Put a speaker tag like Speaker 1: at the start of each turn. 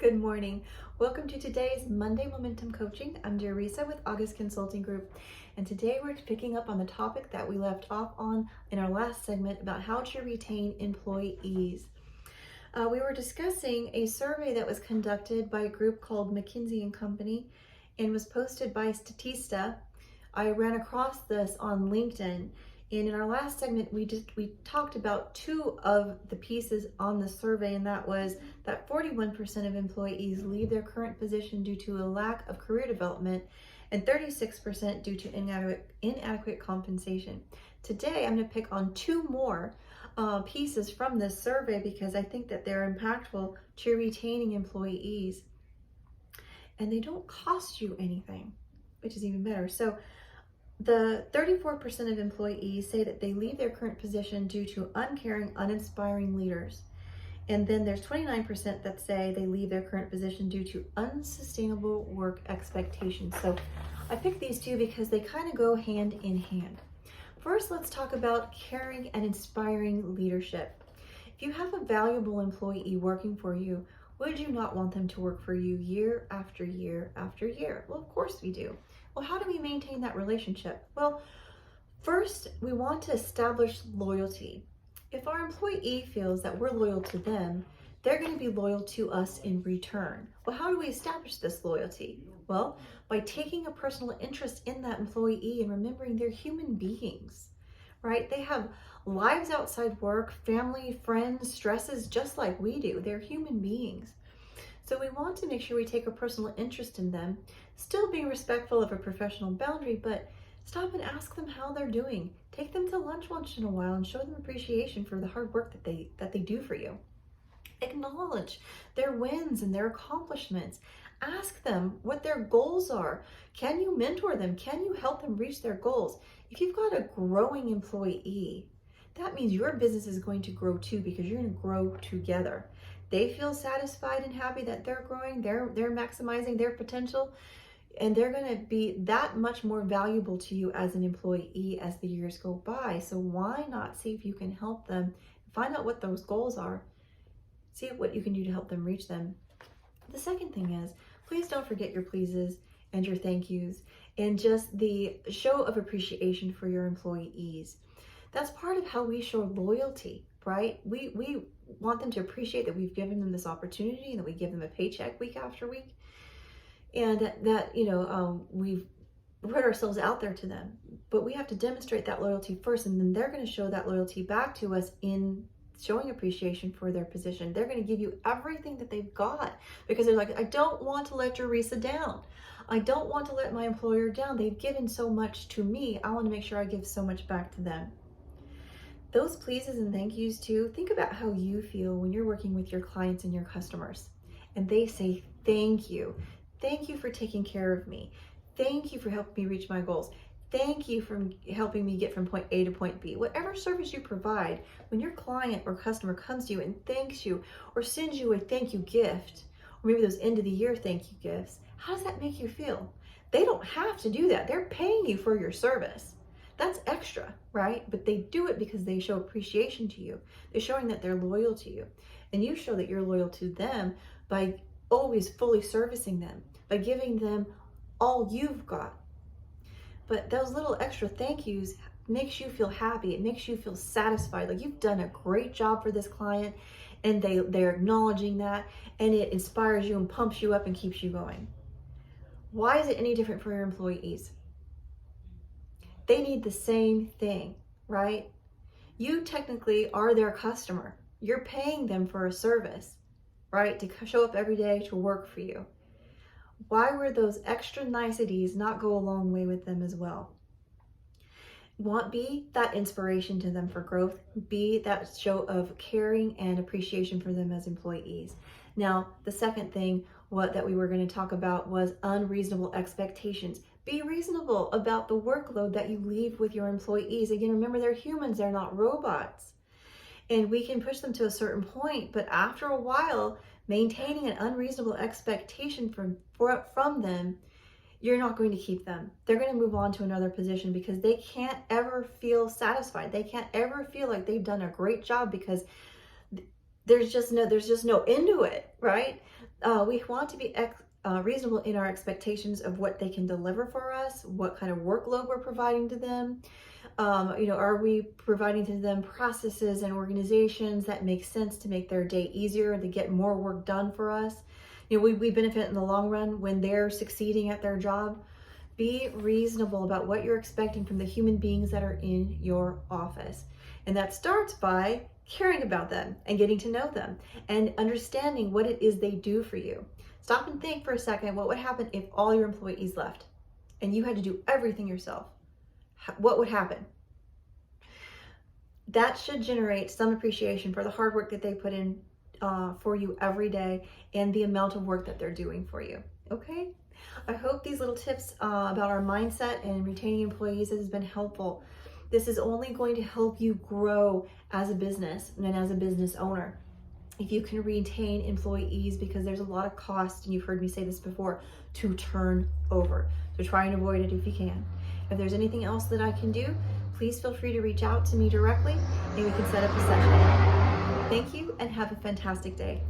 Speaker 1: Good morning. Welcome to today's Monday Momentum Coaching. I'm Teresa with August Consulting Group, and today we're picking up on the topic that we left off on in our last segment about how to retain employees. We were discussing a survey that was conducted by a group called McKinsey & Company and was posted by Statista. I ran across this on LinkedIn. And in our last segment, we talked about two of the pieces on the survey, and that was that 41% of employees leave their current position due to a lack of career development and 36% due to inadequate compensation. Today, I'm going to pick on two more pieces from this survey because I think that they're impactful to retaining employees, and they don't cost you anything, which is even better. So the 34% of employees say that they leave their current position due to uncaring, uninspiring leaders. And then there's 29% that say they leave their current position due to unsustainable work expectations. So I picked these two because they kind of go hand in hand. First, let's talk about caring and inspiring leadership. If you have a valuable employee working for you, would you not want them to work for you year after year after year? Well, of course we do. Well, how do we maintain that relationship? Well, first, we want to establish loyalty. If our employee feels that we're loyal to them, they're going to be loyal to us in return. Well, how do we establish this loyalty? Well, by taking a personal interest in that employee and remembering they're human beings, right? They have lives outside work, family, friends, stresses, just like we do. They're human beings. So we want to make sure we take a personal interest in them, still being respectful of a professional boundary, but stop and ask them how they're doing. Take them to lunch once in a while and show them appreciation for the hard work that they do for you. Acknowledge their wins and their accomplishments. Ask them what their goals are. Can you mentor them? Can you help them reach their goals? If you've got a growing employee, that means your business is going to grow too, because you're going to grow together. They feel satisfied and happy that they're growing, they're maximizing their potential, and they're going to be that much more valuable to you as an employee as the years go by. So why not see if you can help them, find out what those goals are, see what you can do to help them reach them. The second thing is, please don't forget your pleases and your thank yous and just the show of appreciation for your employees. That's part of how we show loyalty, right? We want them to appreciate that we've given them this opportunity and that we give them a paycheck week after week, and that we've put ourselves out there to them. But we have to demonstrate that loyalty first, and then they're going to show that loyalty back to us in showing appreciation for their position. They're going to give you everything that they've got because they're like, I don't want to let Teresa down. I don't want to let my employer down. They've given so much to me. I want to make sure I give so much back to them. Those pleases and thank yous too, think about how you feel when you're working with your clients and your customers and they say, thank you. Thank you for taking care of me. Thank you for helping me reach my goals. Thank you for helping me get from point A to point B. Whatever service you provide, when your client or customer comes to you and thanks you or sends you a thank you gift, or maybe those end of the year thank you gifts, how does that make you feel? They don't have to do that. They're paying you for your service. That's extra, right? But they do it because they show appreciation to you. They're showing that they're loyal to you. And you show that you're loyal to them by always fully servicing them, by giving them all you've got. But those little extra thank yous makes you feel happy. It makes you feel satisfied. Like you've done a great job for this client, and they're acknowledging that, and it inspires you and pumps you up and keeps you going. Why is it any different for your employees? They need the same thing, right? You technically are their customer. You're paying them for a service, right? To show up every day to work for you. Why would those extra niceties not go a long way with them as well? Be that inspiration to them for growth. Be that show of caring and appreciation for them as employees. Now, the second thing that we were going to talk about was unreasonable expectations. Be reasonable about the workload that you leave with your employees. Again, remember, they're humans, they're not robots. And we can push them to a certain point, but after a while, maintaining an unreasonable expectation from them, you're not going to keep them. They're going to move on to another position because they can't ever feel satisfied. They can't ever feel like they've done a great job because there's just no end to it, right? We want to be reasonable in our expectations of what they can deliver for us, what kind of workload we're providing to them. Are we providing to them processes and organizations that make sense to make their day easier, to get more work done for us? We benefit in the long run when they're succeeding at their job. Be reasonable about what you're expecting from the human beings that are in your office. And that starts by caring about them and getting to know them and understanding what it is they do for you. Stop and think for a second, what would happen if all your employees left and you had to do everything yourself? What would happen? That should generate some appreciation for the hard work that they put in for you every day and the amount of work that they're doing for you. Okay? I hope these little tips about our mindset and retaining employees has been helpful. This is only going to help you grow as a business and as a business owner. If you can retain employees, because there's a lot of cost, and you've heard me say this before, to turn over. So try and avoid it if you can. If there's anything else that I can do, please feel free to reach out to me directly and we can set up a session. Thank you and have a fantastic day.